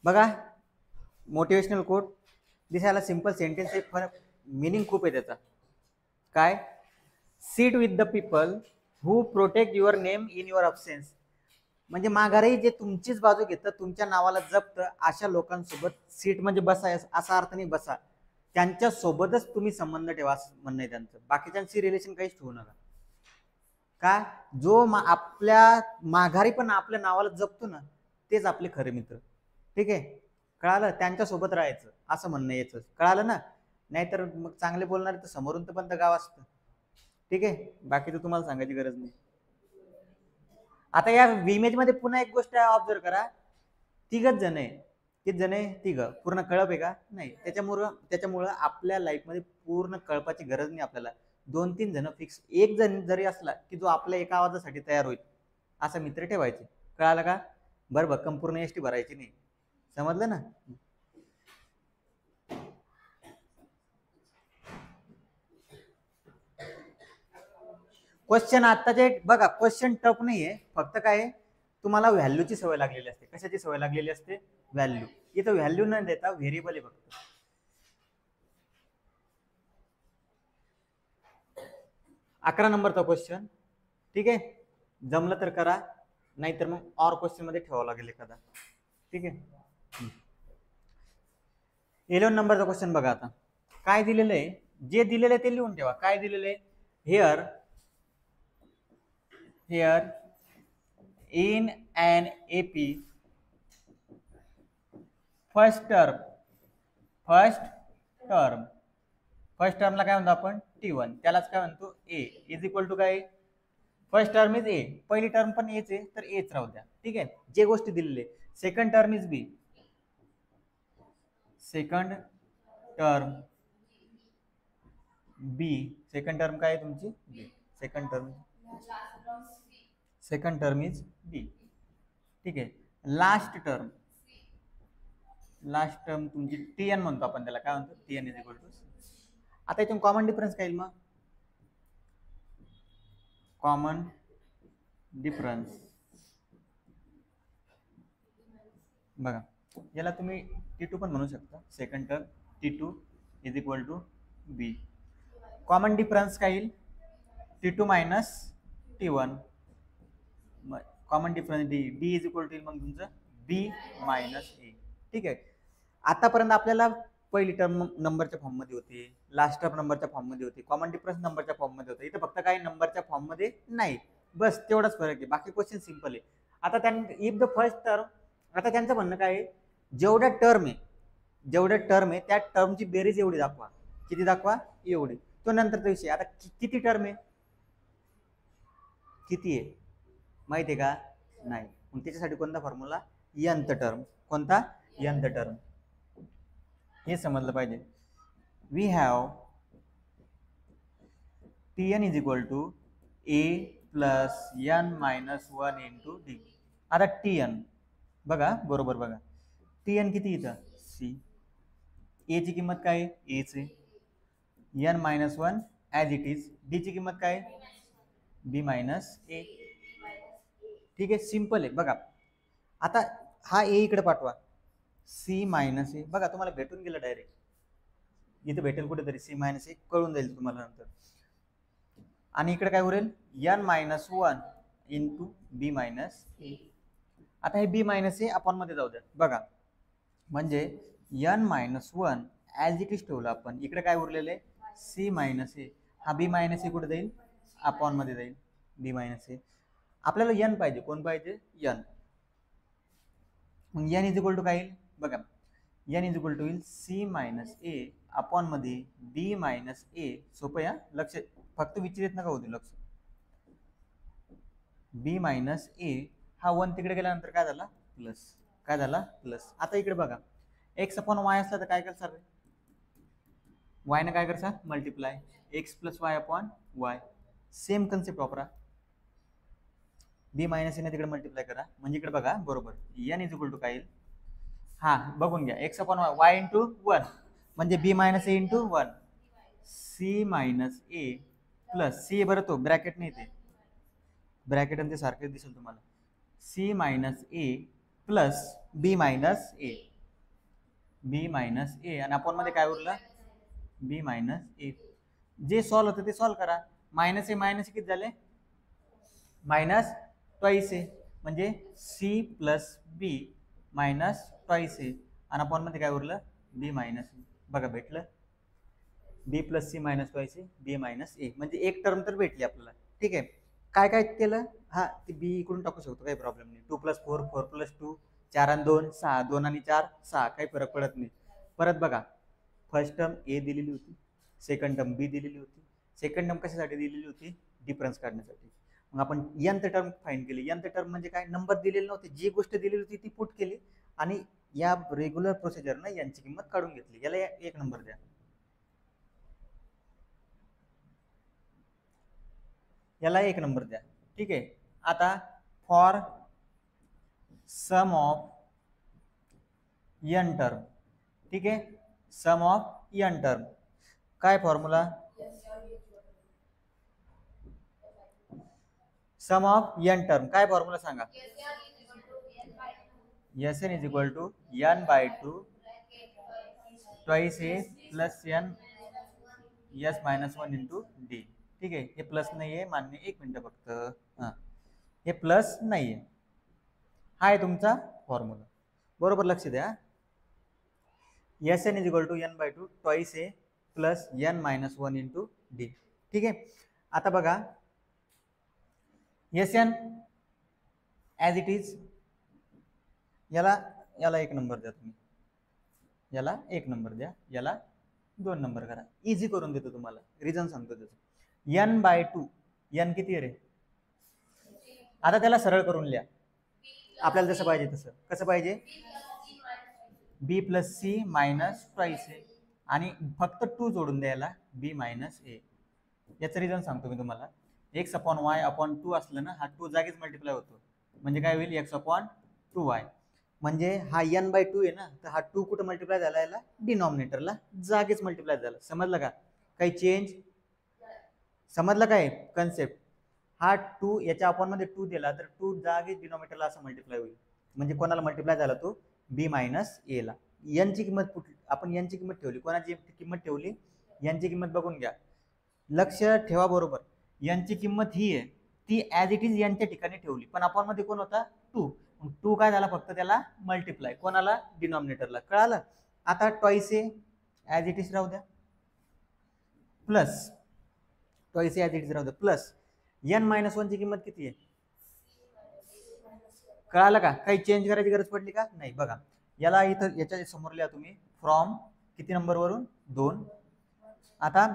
बघा motivational quote दिसायला simple sentence आहे, पण मिनिंग खूप आहे त्याचा. काय? Seat with the people who protect your name in your absence. म्हणजे माघारी जे तुमचीच बाजू घेतं, तुमच्या नावाला जपतं, अशा लोकांसोबत सीट म्हणजे बसा असा अर्थ नाही, बसा त्यांच्या सोबतच तुम्ही संबंध ठेवा असं म्हणणं आहे त्यांचं. बाकीच्यांशी रिलेशन काहीच ठेवू नका. का? जो आपल्या माघारी पण आपल्या नावाला जपतो ना, तेच आपले खरे मित्र. ठीक आहे, कळालं? त्यांच्या सोबत राहायचं असं म्हणणं याचं, कळालं ना? नाहीतर मग चांगले बोलणारे तर समोरून तर पण गाव असतं. ठीक आहे, बाकी तर तुम्हाला सांगायची गरज नाही. आता या इमेज मध्ये पुन्हा एक गोष्ट ऑब्झर्व करा, तिघच जण आहे. किती जण आहे? तिघ. पूर्ण कळप आहे का? नाही. त्याच्यामुळं आपल्या लाईफ मध्ये पूर्ण कळपाची गरज नाही आपल्याला. 2-3 जण फिक्स, एक जण जरी असला की जो आपल्या एका आवाजासाठी तयार होईल असा मित्र ठेवायचे. कळालं का? बरं भक्कम पूर्ण एसटी भरायची नाही. समजलं ना? क्वेश्चन आत्ताचे बघा, क्वेश्चन टफ नाहीये, फक्त काय तुम्हाला व्हॅल्यूची सवय लागलेली असते. कशाची सवय लागलेली असते? व्हॅल्यू. इथं व्हॅल्यू न देता व्हेरिएबल आहे फक्त. 11 नंबरचा क्वेश्चन. ठीक आहे, जमलं तर करा, नाहीतर मग ऑर क्वेश्चन मध्ये ठेवावं लागेल एखादा. ठीक आहे. 11 नंबरचा क्वेश्चन बघा. आता काय दिलेलं आहे, जे दिलेलं आहे ते लिहून ठेवा. काय दिलेलं आहे? Here in an AP first टर्मला काय म्हणतो आपण? T1. त्यालाच काय म्हणतो? ए इज इक्वल टू काय? First term is a. पहिली टर्म पण एच आहे तर एच राहू द्या. ठीक आहे, जे गोष्टी दिलेले. Second term is B. Second term B. Second term काय आहे तुमची? B. Second term is B. ठीक आहे, लास्ट टर्म तुमची टीएन म्हणतो आपण त्याला. काय म्हणतो? T N is equal to. आता इथून कॉमन डिफरन्स काय येईल? मग कॉमन डिफरन्स बघा, याला तुम्ही T2 पण म्हणू शकता. Second term T2 is equal to B. Common difference काय येईल? T2 minus T1. Common difference D is equal to मग तुमचं बी मायनस ए. ठीक आहे, आतापर्यंत आपल्याला पहिली टर्म नंबरच्या फॉर्म मध्ये होती, लास्ट टर्म नंबरच्या फॉर्म मध्ये होती, कॉमन डिफरन्स नंबरच्या फॉर्म मध्ये होते. इथे फक्त काही नंबरच्या फॉर्म मध्ये नाही, बस तेवढाच फरक आहे. बाकी क्वेश्चन सिंपल आहे. आता इफ द फर्स्ट टर्म, आता त्यांचं म्हणणं काय आहे? जेवढ्या टर्म आहे त्या टर्मची बेरीज एवढी दाखवा. किती दाखवा? एवढी. तो नंतरचा विषय. आता किती टर्म आहे? किती आहे माहिती आहे का? नाही. मग त्याच्यासाठी कोणता फॉर्म्युला? nth term. कोणता? nth term. हे समजलं पाहिजे. We have Tn is equal to A plus n minus 1 into D. आता Tn बघा, बरोबर बघा. Tn किती इथं? सी. ए ची किंमत काय? ए चे n minus 1 as it is. D ची किंमत काय? बी मायनस ए. ठीक आहे, सिंपल आहे. बघा आता हा ए इकडे पाठवा, सी मायनस ए. बघा तुम्हाला भेटून गेलं डायरेक्ट. इथे भेटेल कुठेतरी सी मायनस ए, कळून जाईल तुम्हाला नंतर. आणि इकडे काय उरेल? n मायनस 1 इंटू बी मायनस ए. आता हे बी मायनस ए अपॉन मध्ये जाऊ द्या. बघा म्हणजे n minus 1 as it is ठेवलं आपण. इकडे काय उरलेलं आहे? सी मायनस ए. हा बी मायनस ए कुठे जाईल? अपॉन मध्ये जाईल. बी मायनस ए. आपल्याला n पाहिजे. कोण पाहिजे? n. मग n इज इक्वल टू काय येईल? बघा, n इज इक्वल टू येईल सी मायनस ए अपॉन मध्ये बी मायनस ए. सोपं या, लक्ष फक्त विचारित नका होते, लक्ष. बी मायनस ए हा 1 तिकडे गेल्यानंतर काय झाला? प्लस. काय झाला? प्लस. आता इकडे बघा, एक्स अपॉन वाय असला तर काय करणार? वाय ने काय करणार? Multiply. X plus y upon Y. Same concept वापरा. बी मायनस ए तिकडे मल्टिप्लाय करा. म्हणजे इकडे बघा, बरोबर n इज इक्वल टू काय येईल? हा बघून घ्या, x upon Y, Y into 1 म्हणजे बी मायनस ए इंटू 1. सी मायनस ए प्लस सी बरं, तो ब्रॅकेट नाही, ते ब्रॅकेट आणि ते सारखेच दिसेल तुम्हाला. C minus A plus B minus a, b minus a आणि आपण मध्ये काय उरलं बी मायनस ए. जे सॉल्व होतं ते सॉल्व करा. मायनस ए किती झाले मायनस ट्वाईस ए, म्हणजे सी प्लस बी मायनस ट्वाईस ए आणि आपण मध्ये काय उरलं बी मायनस ए. बघा भेटलं b plus c minus twice a b minus a, म्हणजे एक टर्म तर भेटली आपल्याला. ठीक आहे, काय काय केलं हा ते बी इकडून टाकू शकतो काही प्रॉब्लेम नाही. 2+4 4+2 4 आणि 2 6 2 आणि 4 6 काही फरक पडत नाही. परत बघा फर्स्ट टर्म ए दिलेली होती, सेकंड टर्म बी दिलेली होती. सेकंड टर्म कशासाठी दिलेली होती डिफरन्स काढण्यासाठी. मग आपण nth टर्म फाइंड केली. nth टर्म म्हणजे काय नंबर दिलेले नव्हते, जी गोष्ट दिलेली होती ती पुट केली आणि या रेग्युलर प्रोसिजरनं यांची किंमत काढून घेतली. याला एक नंबर द्या, याला एक नंबर द्या. ठीक आहे, आता for sum of n term, ठीक आहे सम ऑफ n टर्म काय formula sum of n term काय फॉर्म्युला सांगा. Sn is equal to n/2 twice A plus n s minus 1 into D. ठीक आहे, हे प्लस नाही आहे मान्य. एक मिनिट फक्त, हां हे प्लस नाही आहे, हा आहे तुमचा फॉर्म्युला. बरोबर लक्ष द्या. Sn is equal to n/2 twice A plus n minus 1 into D. ठीक आहे, आता बघा Sn ॲज इट इज, याला एक नंबर द्या तुम्ही, याला एक नंबर द्या, याला 2 नंबर करा. इझी करून देतो तुम्हाला, रिझन सांगतो त्याचं. n/2 n किती आहे रे, आता त्याला सरळ करून लिहा आपल्याला जसं पाहिजे तसं. कसं पाहिजे बी प्लस सी मायनस ट्वाईस ए आणि फक्त 2 जोडून द्यायला बी मायनस ए. याचं रिझन सांगतो मी तुम्हाला. एक्स अपॉन वाय अपॉन 2 असलं ना, हा 2 जागीच मल्टिप्लाय होतो, म्हणजे काय होईल एक्स अपॉन 2y. म्हणजे हा n/2 आहे ना, तर हा 2 कुठं मल्टिप्लाय झाला याला डिनॉमिनेटरला जागीच मल्टिप्लाय झाला. समजलं का काही चेंज, समजलं काय कन्सेप्ट. हा 2 याच्या अपॉन मध्ये 2 दिला तर 2 जागीच डिनॉमिनेटरला असं मल्टिप्लाय होईल. म्हणजे कोणाला मल्टिप्लाय झाला तो बी मायनस ए ला. यांची किंमत आपण यांची किंमत ठेवली, कोणाची किंमत ठेवली यांची किंमत बघून घ्या, लक्ष ठेवा बरोबर. यांची किंमत ही आहे ती ॲज इट इज यांच्या ठिकाणी ठेवली, पण अपॉन मध्ये कोण होता 2. 2 काय झाला फक्त त्याला मल्टिप्लाय कोणाला डिनॉमिनेटरला. कळालं. आता twice A as it is राहू द्या plus twice A as it is राहू द्या प्लस n-1 ची किंमत किती आहे कळालं का. काही चेंज करायची गरज पडली का नाही. बघा याला इथं याच्या समोर लिहा तुम्ही फ्रॉम किती नंबर वरून 2. आता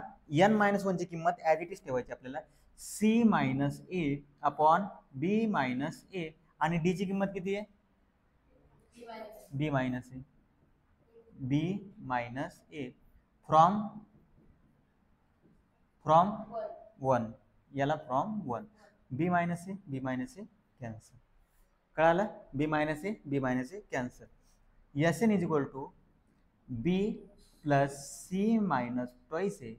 n-1 ची किंमत ॲज इट इज ठेवायची आपल्याला c minus a upon b minus a आणि डी ची किंमत किती आहे b minus a, b minus a from 1, याला from 1 b minus a cancel. कळालं b minus a cancel. Sn is equal to b plus c minus twice a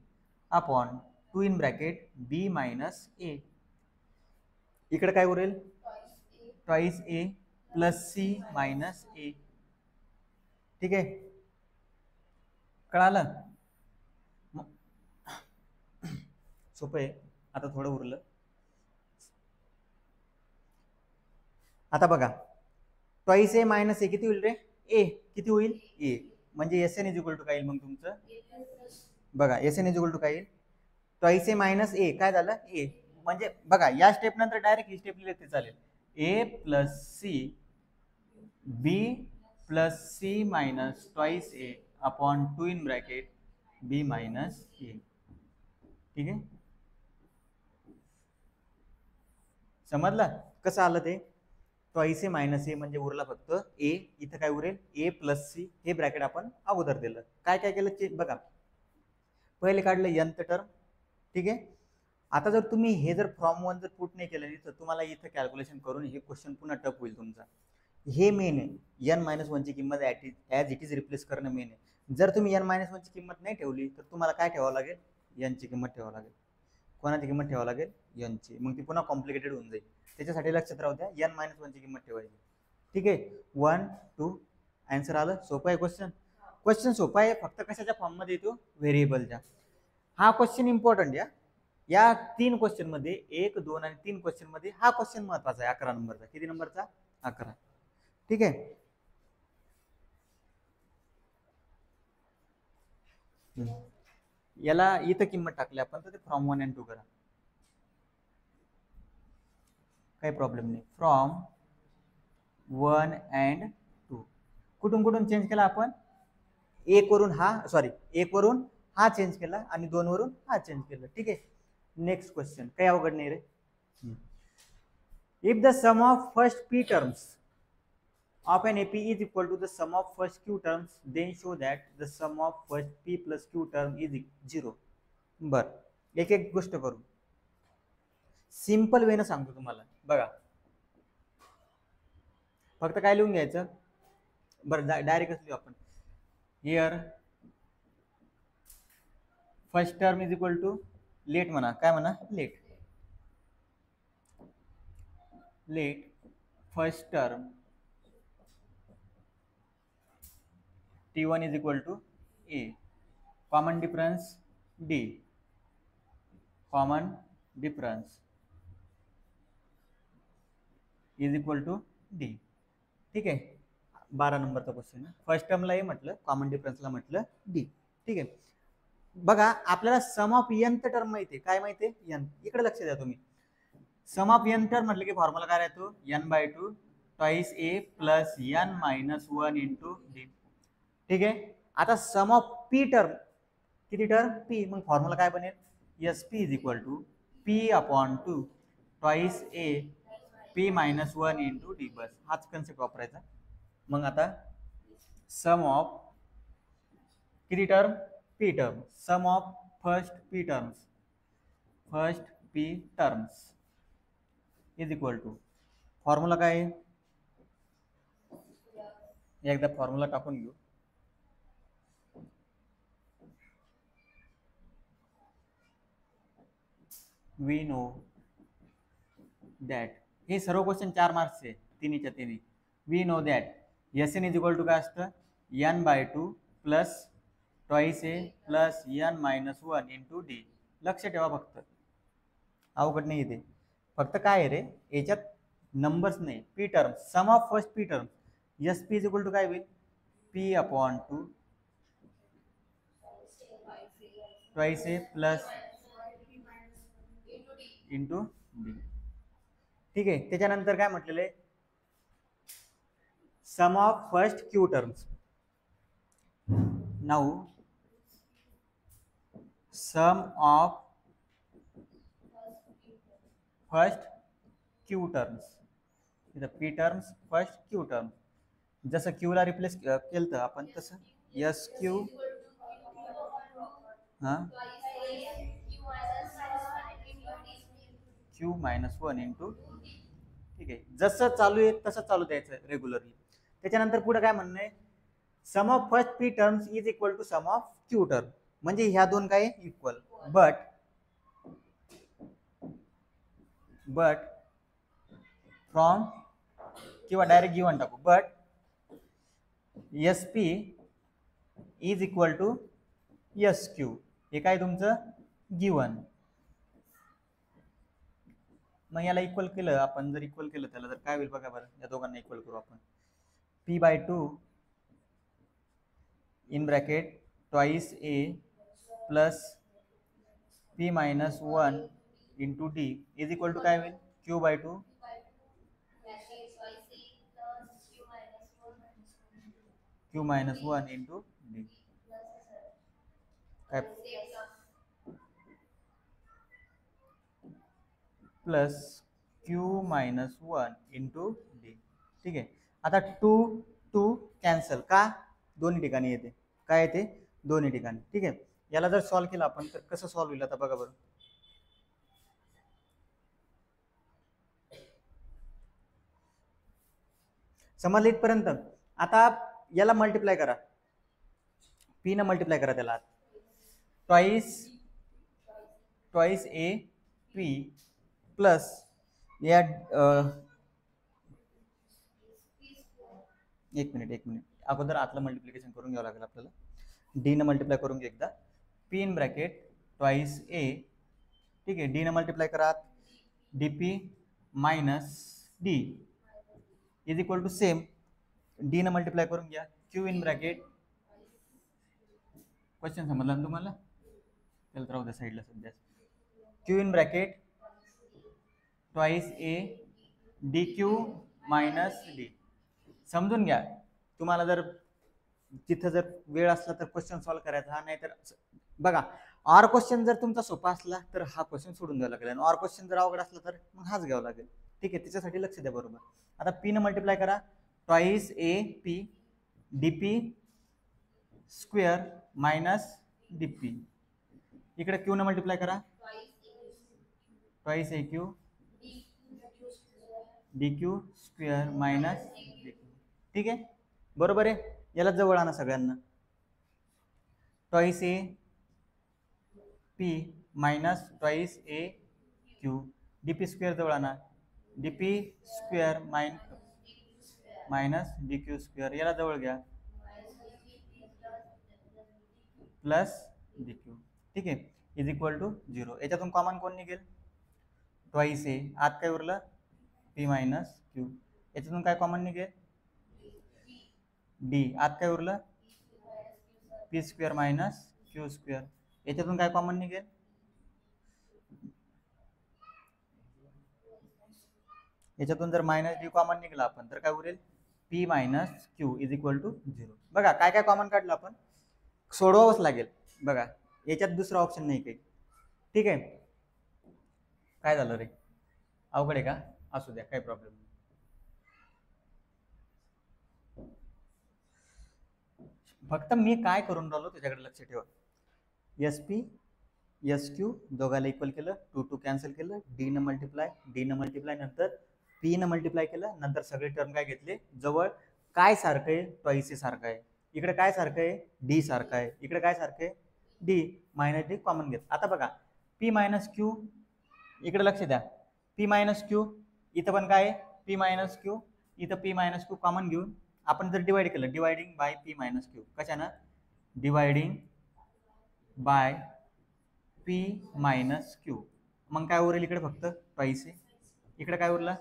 upon 2 in bracket b minus a. इकडे काय उरेल twice A plus c minus a. ठीक आहे, कळालं. सोपं आहे. आता थोडं उरलं. आता बघा ट्वाइस ए मायनस ए किती होईल रे ए, किती होईल ए. म्हणजे Sn इज इक्वल टू काय येईल मग तुमचं. बघा Sn इज इक्वल टू काय येईल ट्वाइस ए मायनस ए काय झालं ए. म्हणजे बघा या स्टेप नंतर डायरेक्ट ही स्टेप लिहिली चालेल. A plus c b plus c minus twice a upon 2 in bracket b minus a. ठीक आहे, समजलं कसं आलं ते. ट्वाइस ए मायनस ए म्हणजे उरला फक्त ए. इथं काय उरेल ए प्लस सी, हे ब्रॅकेट आपण अगोदर दिलं. काय काय केलं बघा, पहिले काढलं nth टर्म. ठीक आहे, आता जर तुम्ही हे जर फ्रॉम 1 जर पुट नाही केलं तर तुम्हाला इथं कॅल्क्युलेशन करून हे क्वेश्चन पुन्हा टफ होईल तुमचा. हे मेन आहे n-1 ची किंमत ॲज इट इज रिप्लेस करणं मेन आहे. जर तुम्ही n-1 ची किंमत नाही ठेवली तर तुम्हाला काय ठेवावं लागेल n ची किंमत ठेवावं लागेल. कोणाची किंमत ठेवावं लागेल n ची. मग ती पुन्हा कॉम्प्लिकेटेड होऊन जाईल. त्याच्यासाठी लक्षात राहू द्या n-1 ची किंमत ठेवायची. ठीक आहे, 1 2 आन्सर आलं. सोपं आहे क्वेश्चन. क्वेश्चन सोपा आहे, फक्त कशाच्या फॉर्म मध्ये येतो, व्हेरिएबलच्या. हा क्वेश्चन इम्पॉर्टंट या 3 क्वेश्चन मध्ये, 1 2 आणि 3 क्वेश्चन मध्ये हा क्वेश्चन महत्वाचा आहे. 11 नंबरचा. किती नंबरचा? 11. ठीक आहे. याला इथं किंमत टाकली आपण तर ते फ्रॉम 1 and 2 करा, काही प्रॉब्लेम नाही. फ्रॉम 1 and 2 कुठून कुठून चेंज केला आपण? 1 वरून हा, सॉरी 1 वरून हा चेंज केला आणि 2 वरून हा चेंज केला. ठीक आहे. नेक्स्ट क्वेश्चन काही अवघड नाही रे. If the sum of first p terms of an AP is equal to the sum of first q terms, then show that the sum of first p plus q term is 0. बर, एक एक गोष्ट करू. Simple वेनं सांगतो तुम्हाला. बघा, फक्त काय लिहून घ्यायचं, बरं डायरेक्टच लिहू आपण. Here first term is equal to let म्हणा, काय म्हणा, let first term T1 is equal to A, common difference D, common difference is equal to D. ठीक आहे. 12 नंबरचा क्वेश्चन. फर्स्ट टर्मला म्हटलं, कॉमन डिफरन्सला म्हटलं D. ठीक आहे. बघा, आपल्याला सम ऑफ n टर्म माहिती आहे. काय माहिती आहे? n. इकडे लक्ष द्या तुम्ही. सम ऑफ n टर्म म्हटलं की फॉर्म्युला काय राहतो? n/2 twice A plus n minus 1 into D. ठीक आहे. आता सम ऑफ p टर्म, किती टर्म? p. मग फॉर्म्युला काय बनेल? SP is equal to p/2 twice A p minus 1 into D. बस हाच कन्सेप्ट वापरायचा. मग आता सम ऑफ किती term? p term. Sum of first p terms is equal to, formula काय आहे? एकदा फॉर्म्युला टाकून घेऊ. वी नो दॅट, हे सर्व क्वेश्चन 4 मार्क्सचे, तिन्हीच्या तिन्ही. We know that Sn is equal to काय असतं? n/2 plus twice A plus n minus 1 into D. लक्ष ठेवा, फक्त अवघड नाही इथे. फक्त काय आहे रे, याच्यात नंबर्स नाही, p term. Sum of first p term SP is equal to काय होईल? p/2 twice A plus into D. ठीक आहे. त्याच्यानंतर काय म्हटलेलं आहे? Sum of first q terms. Now sum of first q terms, इथं p terms, first q term. जसं q ला रिप्लेस केलं आपण तसं SQ, हां, q मायनस 1 इंटू. ठीक आहे. जसं चालू आहे तसं चालू द्यायचं रेग्युलरली. त्याच्यानंतर पुढे काय म्हणणं आहे? Sum of first p terms is equal to sum of q term. म्हणजे ह्या दोन काय इक्वल, बट फ्रॉम, किंवा डायरेक्ट गिवन टाकू, but SP is equal to SQ. हे काय तुमचं गिवन. मग याला इक्वल केलं आपण, जर इक्वल केलं त्याला, तर काय होईल बघा बरं. या दोघांना इक्वल करू आपण. p/2 in bracket twice A plus p minus 1 into D is equal to काय होईल? q/2 q minus 1 into D. काय plus q minus 1 into D. ठीक आहे. आता 2 2 कॅन्सल, का? दोन्ही ठिकाणी येते. काय येते? दोन्ही ठिकाणी. ठीक आहे. याला जर सॉल्व्ह केलं आपण तर कसं सॉल्व्ह होईल आता बघा बरं. समजलं इथपर्यंत? आता याला मल्टिप्लाय करा, p न मल्टिप्लाय करा त्याला. ट्वाइस A p प्लस या एक मिनिट अगोदर आतलं मल्टिप्लिकेशन करून घ्यावं लागेल आपल्याला. डी न मल्टिप्लाय करून घे एकदा. P in bracket twice A, ठीक आहे, डी न मल्टिप्लाय करा D P minus D is equal to same D न मल्टिप्लाय करून घ्या क्यू इन ब्रॅकेट. क्वेश्चन समजला ना तुम्हाला? त्याला राहू द्या साईडला सध्या. Q in bracket twice A D Q minus D. समजून घ्या. तुम्हाला जर तिथं जर वेळ असला तर क्वेश्चन सॉल्व्ह करायचा, नाही तर बघा ऑर क्वेश्चन जर तुमचा सोपा असला तर हा क्वेश्चन सोडून द्यावा लागेल, आणि ऑर क्वेश्चन जर अवघड असला तर मग हाच घ्यावा लागेल. ठीक आहे, त्याच्यासाठी लक्ष द्या बरोबर. आता पी न मल्टिप्लाय करा twice a p d p square minus d p. इकडे क्यू न मल्टिप्लाय करा twice a q d q square minus d q. ठीक आहे, बरोबर आहे. याला जवळ आणा सगळ्यांना. Twice a p minus twice a q d p square जवळ आणा. D p square minus d q square याला जवळ घ्या प्लस डी क्यू. ठीक आहे, इज इक्वल टू 0. याच्यातून कॉमन कोण निघेल? ट्वाईस ए. आत काय उरलं? P minus Q. याच्यातून काय कॉमन निघेल? डी. आत काय उरलं? P square minus Q square. याच्यातून काय कॉमन निघेल? याच्यातून जर मायनस डी कॉमन निघाला आपण तर काय उरेल? P minus Q is equal to 0. बघा काय काय कॉमन काढलं आपण, सोडवावंच लागेल. बघा याच्यात दुसरा ऑप्शन नाही काही. ठीक आहे, काय झालं रे? अवघड आहे का? असू द्या, काही प्रॉब्लेम नाही. फक्त मी काय करून राहिलो त्याच्याकडे लक्ष ठेवा. एस पी एस क्यू दोघाला इक्वल केलं, 2 2 कॅन्सल केलं, डी न मल्टिप्लाय नंतर पी न मल्टिप्लाय केलं, नंतर सगळे टर्म काय घेतले जवळ. काय सारखं आहे? ट्वाईस ए सारखं आहे. इकडे काय सारखं आहे? डी सारखं आहे. इकडे काय सारखं आहे? डी. मायनस डी कॉमन घेत. आता बघा पी मायनस क्यू, इकडे लक्ष द्या. पी मायनस क्यू इथं पण काय आहे? P minus q. इथं पी मायनस क्यू कॉमन घेऊन आपण जर डिवाइड केलं, dividing by P minus q. कशानं? Dividing by P minus q. मग काय उरेल इकडे? फक्त ट्वाईस ए. इकडे काय उरलं?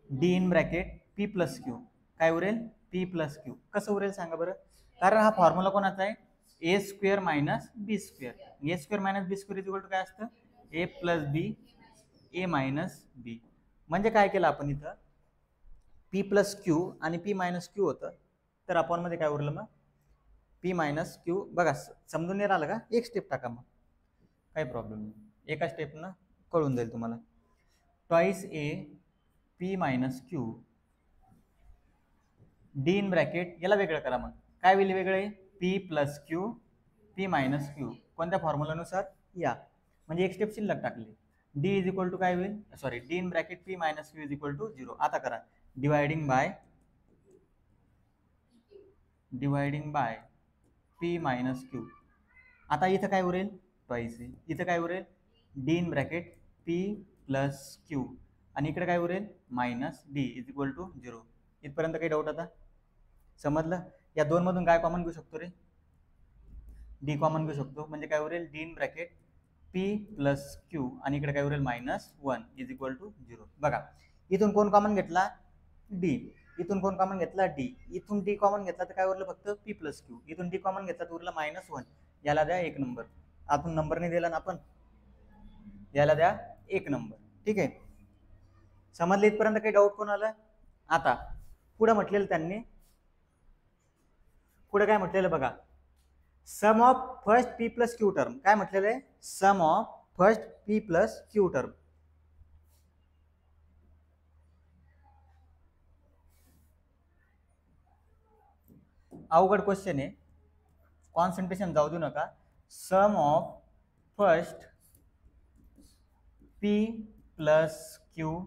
D in bracket P plus q. काय उरेल? P plus q. कसं उरेल सांगा बरं? कारण हा फॉर्म्युला कोणाचा आहे? A square minus b square. A square minus b square is equal to काय असतं? A plus b a minus b. म्हणजे काय केलं आपण इथं? पी प्लस क्यू आणि पी मायनस क्यू होतं, तर आपण मध्ये काय उरलं मग? P minus q. बघा समजून नाही राहिलं का? एक स्टेप टाका मग, काही प्रॉब्लेम नाही. एका स्टेपनं कळून जाईल तुम्हाला. Twice a p minus Q D in bracket याला वेगळं करा. मग काय होईल वेगळे? P plus Q P minus Q. कोणत्या फॉर्म्युलानुसार? या. म्हणजे एक स्टेप शिल्लक टाकली. डी इज इक्वल टू काय होईल? Sorry, D in bracket P minus Q is equal to 0. आता करा dividing by P minus Q. आता इथं काय उरेल? Twice A. इथं काय उरेल? D in bracket P plus Q आणि इकडे काय उरेल? Minus D is equal to 0. इथपर्यंत काही डाऊट आता? समजलं? या दोन मधून काय कॉमन घेऊ शकतो रे? डी कॉमन घेऊ शकतो. म्हणजे काय उरेल? D in bracket P plus Q आणि इकडे काय उरेल? -1 इज इक्वल टू 0. बघा इथून कोण कॉमन घेतला? डी. इथून कोण कॉमन घेतला? डी. इथून डी कॉमन घेतला तर काय उरलं? फक्त पी प्लस क्यू. इथून डी कॉमन घेतला तर उरला -1. याला द्या 1 नंबर. आतून नंबर नाही दिला ना आपण, याला द्या 1 नंबर. ठीक आहे, समजलं इथपर्यंत? काही डाऊट कोणाला? आता पुढे म्हटलेलं त्यांनी, पुढे काय म्हटलेलं बघा, sum of first P plus Q term. काय म्हटलेलं आहे? Sum of first P plus Q term. अवघड क्वेश्चन आहे, कॉन्सन्ट्रेशन जाऊ देऊ नका. Sum of first P plus Q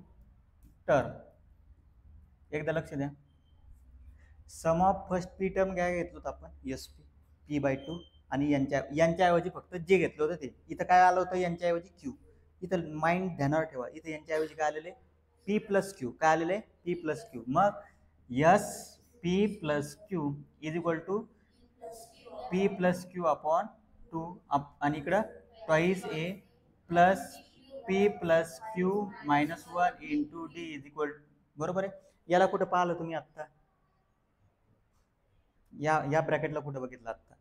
term. एकदा लक्ष द्या. Sum of first p term काय घेतलं होतं आपण? एस पी पी बाय 2 आणि यांच्याऐवजी फक्त जे घेतलं होतं ते. इथं काय आलं होतं? यांच्याऐवजी क्यू. इथं माइंड ध्यानावर ठेवा. इथं यांच्याऐवजी काय आलेले? P plus q. काय आलेले? P plus q. मग s p plus Q is equal to P plus Q upon 2 आणि इकडं twice a plus p plus q minus 1 into d is equal, बरोबर आहे. याला कुठं पाहिलं तुम्ही आत्ता, या ब्रॅकेटला कुठं बघितलं आत्ता,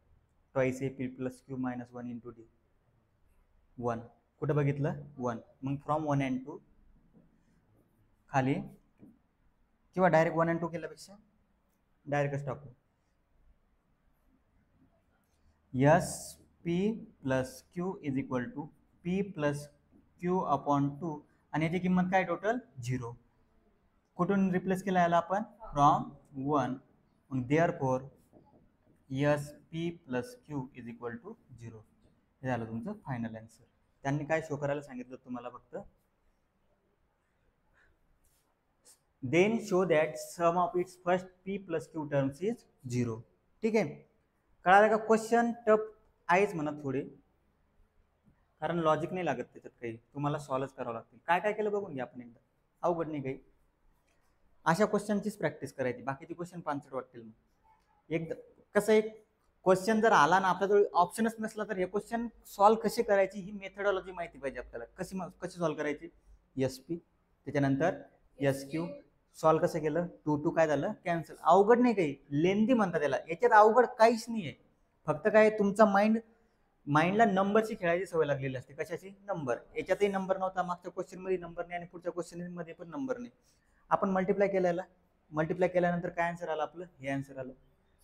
twice a P plus q minus 1 into D 1, कुठं बघितलं 1. मग फ्रॉम 1 and 2 खाली, किंवा डायरेक्ट 1 and 2 केल्यापेक्षा डायरेक्टच टाकू, S P plus Q is equal to P plus Q upon 2 आणि याची किंमत काय टोटल 0. कुठून रिप्लेस केला याला आपण, फ्रॉम 1. मग therefore S P plus Q is equal to 0. हे झालं तुमचं फायनल आन्सर. त्यांनी काय शो करायला सांगितलं तुम्हाला फक्त, then show that sum of its first P plus Q terms is 0. ठीक आहे, कळालं का. क्वेश्चन टफ आहेच म्हणत थोडे, कारण लॉजिक नाही लागत त्याच्यात काही, तुम्हाला सॉल्व्ह करावं लागतील. काय काय केलं बघून घ्या आपण एकदा, अवघड नाही काही. अशा क्वेश्चनचीच प्रॅक्टिस करायची, बाकीचे क्वेश्चन पानसट वाटतील. मग एकदा कसं, एक क्वेश्चन जर आला ना आपल्याजवळ ऑप्शनच नसला तर हे क्वेश्चन सॉल्व्ह कसे करायची ही मेथडॉलॉजी माहिती पाहिजे आपल्याला. कशी सॉल्व्ह करायची, एस पी त्याच्यानंतर एस क्यू सॉल्व्ह कसं केलं, 2 2 काय झालं कॅन्सल. अवघड नाही काही, लेंदी म्हणतात त्याला, याच्यात अवघड काहीच नाही आहे. फक्त काय तुमचा माइंडला नंबरची खेळायची सवय लागलेली असते. कशाची, नंबर. याच्यातही नंबर नव्हता, मागच्या क्वेश्चन मध्ये नंबर नाही आणि पुढच्या क्वेश्चन मध्ये पण नंबर नाही. आपण मल्टिप्लाय केल्याला, मल्टिप्लाय केल्यानंतर काय आन्सर आला आपलं, हे आन्सर आलं.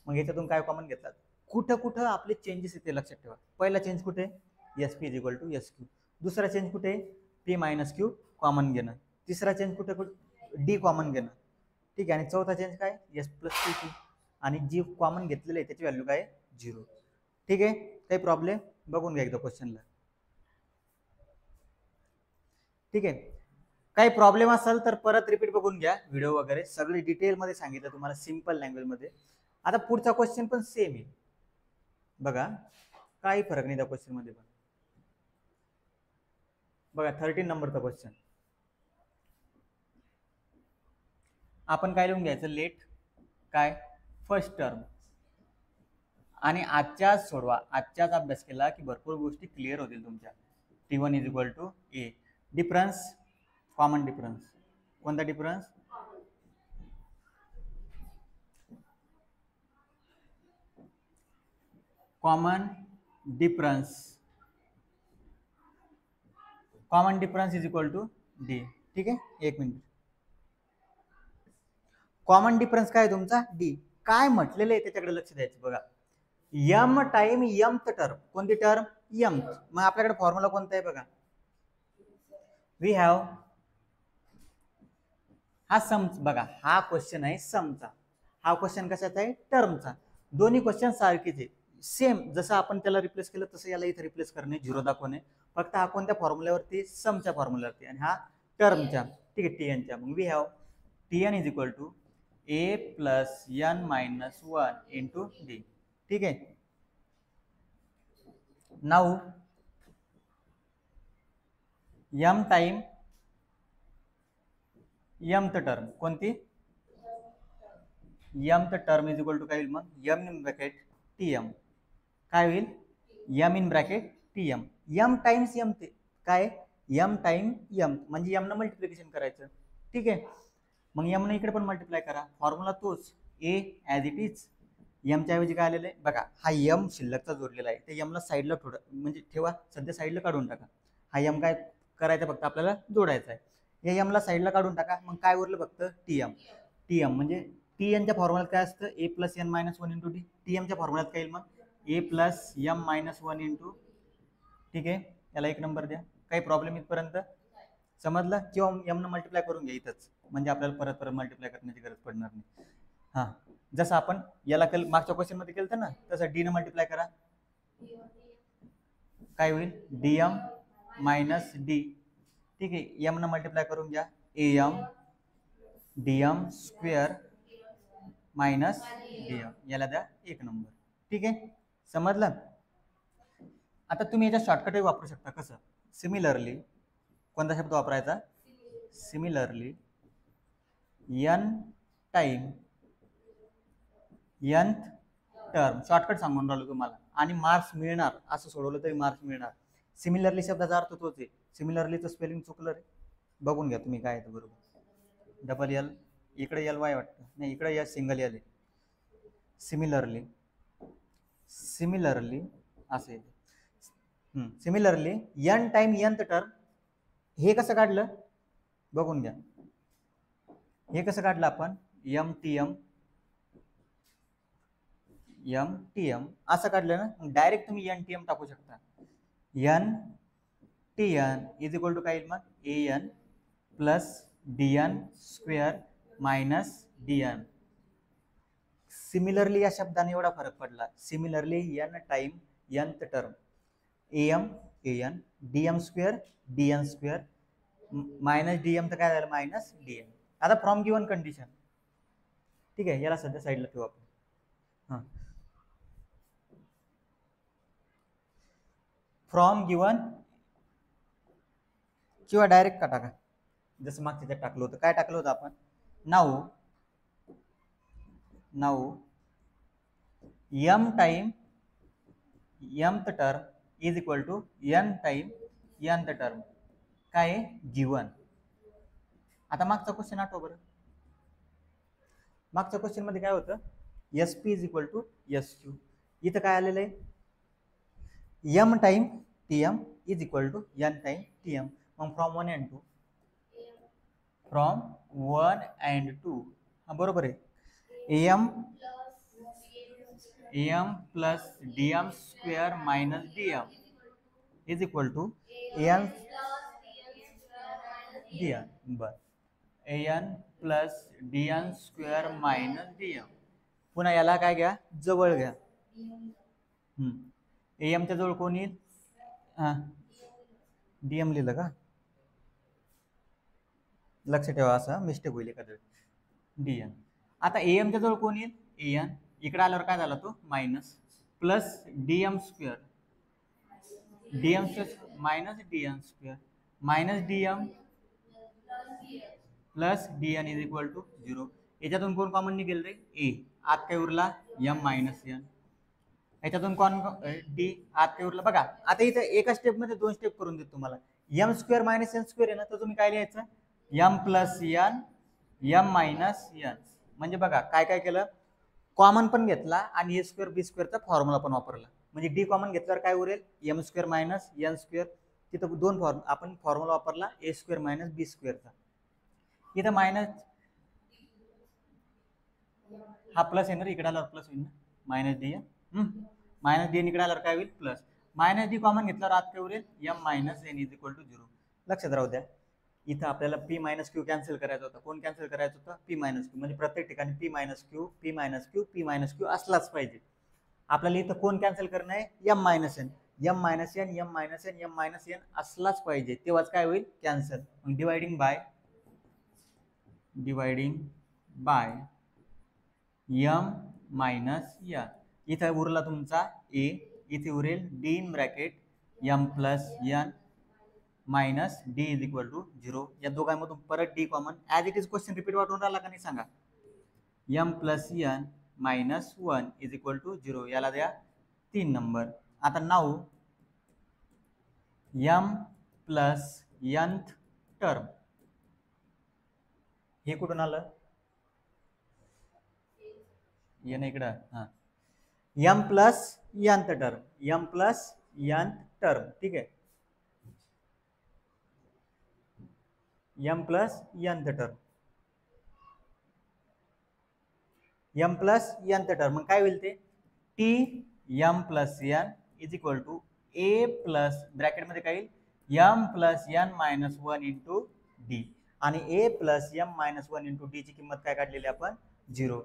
मग याच्यातून काय कॉमन घेतलात, कुठं कुठं आपले चेंजेस येते लक्षात ठेवा. पहिला चेंज कुठे, S P is equal to S Q. दुसरा चेंज कुठे, पी मायनस क्यू कॉमन घेणं. तिसरा चेंज कुठे, डी कॉमन घेणं. ठीक आहे, आणि चौथा चेंज काय, एस प्लस पी क्यू, आणि जी कॉमन घेतलेली आहे त्याची व्हॅल्यू काय 0. ठीक आहे, काही प्रॉब्लेम, बघून घ्या एकदा क्वेश्चनला. ठीक आहे, काही प्रॉब्लेम असेल तर परत रिपीट बघून घ्या व्हिडिओ वगैरे, सगळी डिटेलमध्ये सांगितलं तुम्हाला सिंपल लँग्वेजमध्ये. आता पुढचा क्वेश्चन पण सेम आहे बघा, काही फरक नाही त्या क्वेश्चन मध्ये पण. बघा 13 नंबरचा क्वेश्चन, आपण काय लिहून घ्यायचं, लेट काय फर्स्ट टर्म, आणि आजच्याच सोडवा. आजच्याच अभ्यास केला की भरपूर गोष्टी क्लिअर होतील तुमच्या. T1 is equal to a. Difference, common difference, कोणता difference, common difference. Common difference is equal to d. ठीक आहे, एक मिनिट. कॉमन डिफरन्स काय तुमचा डी. काय म्हटलेलं आहे त्याच्याकडे लक्ष द्यायचं बघा. यम टाइम यमथ टर्म, कोणती टर्म, यमथ. मग आपल्याकडे फॉर्म्युला कोणता आहे बघा, वी हॅव, हा सम. बघा हा क्वेश्चन आहे समचा, हा क्वेश्चन कशाचा आहे, टर्मचा. दोन्ही क्वेश्चन सारखेच आहे, सेम. जसं आपण त्याला रिप्लेस केलं तसं याला इथे रिप्लेस करणे, 0 दाखवणे. फक्त हा कोणत्या फॉर्म्युल्यावरती, समच्या फॉर्म्युल्यावरती, आणि हा टर्मच्या. ठीक आहे, टीएनच्या. मग we have T N is equal to A plus N minus 1 into D. ठीक आहे, now M time Mth term, कोणती, Mth term is equal to काय होईल मग, M in bracket T M. काय होईल, M in bracket T M. M times M, ते काय, यम टाइम यम, म्हणजे यम न मल्टिप्लिकेशन करायचं. ठीक आहे, मग यम न इकडे पण मल्टिप्लाय करा, फॉर्म्युला तोच, ए ॲज इट इज. यमच्या ऐवजी काय आलेलं आहे बघा, हा यम शिल्लकचा जोडलेला आहे, ते यमला साईडला थोडं म्हणजे ठेवा, सध्या साईडला काढून टाका. हा यम काय करायचा फक्त आपल्याला जोडायचा आहे. या यमला साईडला काढून टाका, मग काय उरलं फक्त टी एम. टी एम म्हणजे टी एनच्या फॉर्म्युल्यात काय असतं, a plus N minus 1 into d. T एमच्या फॉर्म्युल्यात काय येईल मग, a plus m minus 1 into. ठीक आहे, याला 1 नंबर द्या. काही प्रॉब्लेम इथपर्यंत समजलं, किंवा एम न मल्टिप्लाय करून घ्या इथंच, म्हणजे आपल्याला परत परत मल्टिप्लाय करण्याची गरज पडणार नाही. हां, जसं आपण याला मागच्या क्वेश्चन मध्ये केलं ना, तसं डी न मल्टिप्लाय करा, काय होईल, डी एम मायनस डी. ठीक आहे, एम न मल्टिप्लाय करून घ्या, A M D M square minus D M, याला द्या 1 नंबर. ठीक आहे, समजलं. आता तुम्ही याच्या शॉर्टकटही वापरू शकता. कसं, सिमिलरली, कोणता शब्द वापरायचा, similarly N time nth term, shortcut सांगून राहिलो तुम्हाला, आणि मार्क्स मिळणार असं सोडवलं तरी मार्क्स मिळणार. सिमिलरली शब्दाचा अर्थ तोच आहे. सिमिलरलीचं स्पेलिंग चुकलं रे, बघून घ्या तुम्ही काय आहे बरोबर. डबल एल इकडे एल वाय वाटतं, नाही इकडे या सिंगल एल आहे. सिमिलरली सिमिलरली असं येते. Similarly n time nth term, हे कसं काढलं बघून घ्या. हे कसं काढलं आपण, एम टी एम असं काढलं ना. डायरेक्ट तुम्ही एन टी एम टाकू शकता. N t n is equal to काय येईल मग, a n plus d n square minus D n. Similarly या शब्दाने एवढा फरक पडला. Similarly N time nth term, m a n d M square minus D m, तर काय झालं मायनस डी एम. आता फ्रॉम गिवन कंडिशन, ठीक आहे, याला सध्या साईडला ठेवू आपण. हां, फ्रॉम गिवन किंवा डायरेक्ट का टाका, जसं मागच्या त्यात टाकलं होतं. काय टाकलं होतं आपण, now M time mth term is equal to n time nth term, काय आहे गिवन. आता मागचा क्वेश्चन आठवा बरं. मागच्या क्वेश्चन मध्ये काय होतं, s P is equal to S q. इथं काय आलेलं आहे, m time t m is equal to n time t m. मग फ्रॉम 1 and 2, फ्रॉम 1 and 2, हा बरोबर आहे. M plus d M square minus D m is equal to n d n. बर, n plus d n square minus D m. पुन्हा याला काय घ्या, जवळ घ्या. एमच्या जवळ कोण येईल, हा डीएम लिहिलं का, लक्ष ठेवा, असं मिस्टेक होईल एखाद्या. डीएन. आता एमच्या जवळ कोण येईल, एन. इकडे आल्यावर काय झाला तो minus, plus D M square, D M square minus D N square minus D M plus D N is equal to 0. याच्यातून कोण कॉमन निघेल रे, ए. आत काय उरला, एम मायनस एन. याच्यातून कोण डी, आत काय उरला बघा. आता इथं एका स्टेप मध्ये 2 स्टेप करून देतो तुम्हाला. M square minus N square आहे ना, तर तुम्ही काय लिहायचं, M plus N M minus N. म्हणजे बघा काय काय केलं, कॉमन पण घेतला आणि ए स्क्वेअर बी स्क्वेअरचा फॉर्म्युला पण वापरला. म्हणजे डी कॉमन घेतल्यावर काय उरेल, M square minus N square. तिथं 2 आपण फॉर्म्युला वापरला ए स्क्वेअर मायनस बी स्क्वेअरचा. इथं मायनस, हा प्लस येणार, इकडे आल्यावर प्लस होईल ना, minus D N. Minus D N इकडे आल्यावर काय होईल, प्लस. मायनस डी कॉमन घेतल्यावर आत काय उरेल, M minus N is equal to 0. लक्षात राहू द्या. इथं आपल्याला पी मायनस क्यू कॅन्सल करायचा होता. कोण कॅन्सल करायचं होतं, पी मायनस क्यू. म्हणजे प्रत्येक ठिकाणी P minus Q P minus Q P minus Q असलाच पाहिजे. आपल्याला इथं कोण कॅन्सल करणं आहे, M minus N M minus N M minus N M minus N असलाच पाहिजे, तेव्हाच काय होईल कॅन्सल. मग dividing by M minus N. इथं उरला तुमचा ए, इथे उरेल D in bracket M plus N minus D is equal to 0. या दोघांमधून परत D common, as it is question repeat वाटून राहिला का नाही सांगा. M plus N minus 1 is equal to 0. याला द्या 3 नंबर. आता now M plus nth term, हे कुठून आलं, एन इकडं, हा M plus nth term, M plus nth term, ठीक आहे. M plus nth term, M plus nth term. मग काय होईल ते, T M plus N is equal to A plus bracket मध्ये काय येईल, M plus N minus 1 into d. आणि a plus m minus 1 into d ची किंमत काय काढलेली आपण, 0.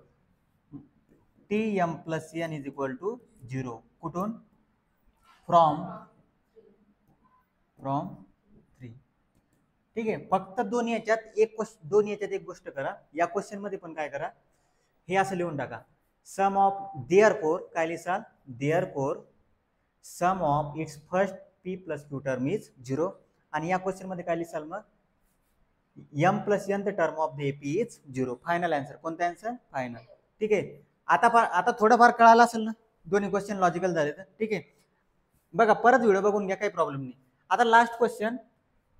T M plus N is equal to 0. कुठून, फ्रॉम 3. ठीक आहे. फक्त दोन्ही याच्यात एक गोष्ट करा. या क्वेश्चन मध्ये पण काय करा, हे असं लिहून टाका, सम ऑफ देअरफॉर, काय लिहाल, therefore sum of its first P plus Q term is 0. आणि या क्वेश्चन मध्ये काय लिहाल मग, M plus N term of the AP is 0. Final answer, कोणता आन्सर, फायनल. ठीक आहे. आता थोडंफार कळालं असेल ना, दोन्ही क्वेश्चन लॉजिकल झाले तर ठीक आहे. बघा परत व्हिडिओ बघून घ्या, काही प्रॉब्लेम नाही. आता लास्ट क्वेश्चन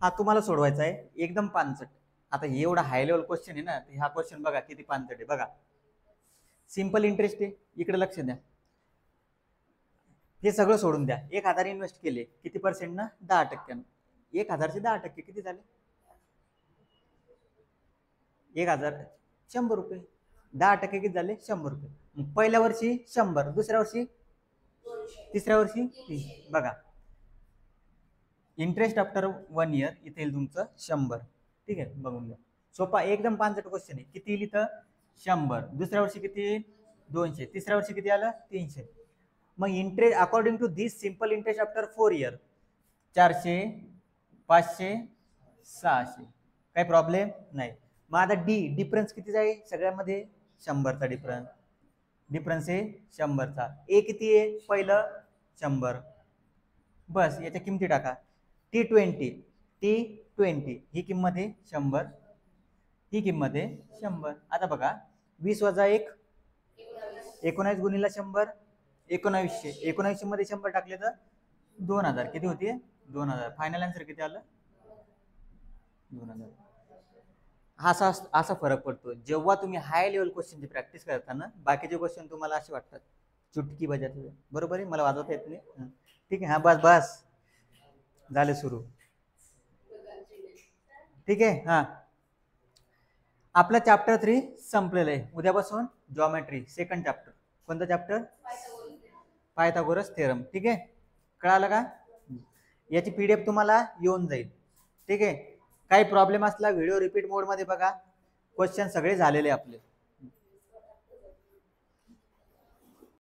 हा तुम्हाला सोडवायचा आहे, एकदम पानसट. आता हे एवढा हाय लेवल क्वेश्चन आहे ना, हा क्वेश्चन बघा किती पानसट आहे. बघा सिंपल इंटरेस्ट आहे, इकडे लक्ष द्या. हे सगळं सोडून द्या. 1,000 इन्व्हेस्ट केले, किती पर्सेंट ना, 10%. 1,000 चे 10% किती झाले? 1,000 100 रुपये. 10% किती झाले? 100 रुपये. पहिल्या वर्षी 100, दुसऱ्या वर्षी, तिसऱ्या वर्षी 30. बघा इंटरेस्ट आफ्टर 1 इयर इथे येईल तुमचं 100. ठीक आहे, बघून घ्या. सोपा एकदम पानसट क्वेश्चन आहे. किती येईल इथं? 100. दुसऱ्या वर्षी किती येईल? 200. तिसऱ्या वर्षी किती आलं? 300. मग interest according to this simple interest after 4 year 400, 500, 600. काही प्रॉब्लेम नाही. मग आता डी डिफरन्स किती जाईल सगळ्यामध्ये? 100चा डिफरन्स आहे 100चा. ए किती आहे? पहिलं 100. बस याच्या किमती टाका. T20 ही किंमत आहे 100, ही किंमत आहे 100. आता बघा 20 वजा 1, 19 गुणिला 100, 1900. 1900 मध्ये 100 टाकले तर 2000. किती होते? 2000. फायनल आन्सर किती आलं? 2000. असा फरक पडतो जेव्हा तुम्ही हाय लेवल क्वेश्चनची प्रॅक्टिस करता ना. बाकीचे क्वेश्चन तुम्हाला असे वाटतात चुटकी बजाते. बरोबर आहे, मला वाजवता येत नाही. ठीक आहे, हा बस बस झाले सुरू. ठीक आहे. हा आपला चॅप्टर 3 संपलेलं आहे. उद्यापासून जॉमेट्री सेकंड चॅप्टर. कोणतं चॅप्टर? Pythagoras theorem. ठीक आहे, कळालं का? याची पीडीएफ तुम्हाला येऊन जाईल. ठीक आहे. काही प्रॉब्लेम असला व्हिडिओ रिपीट मोड मध्ये बघा. क्वेश्चन सगळे झालेले आपले.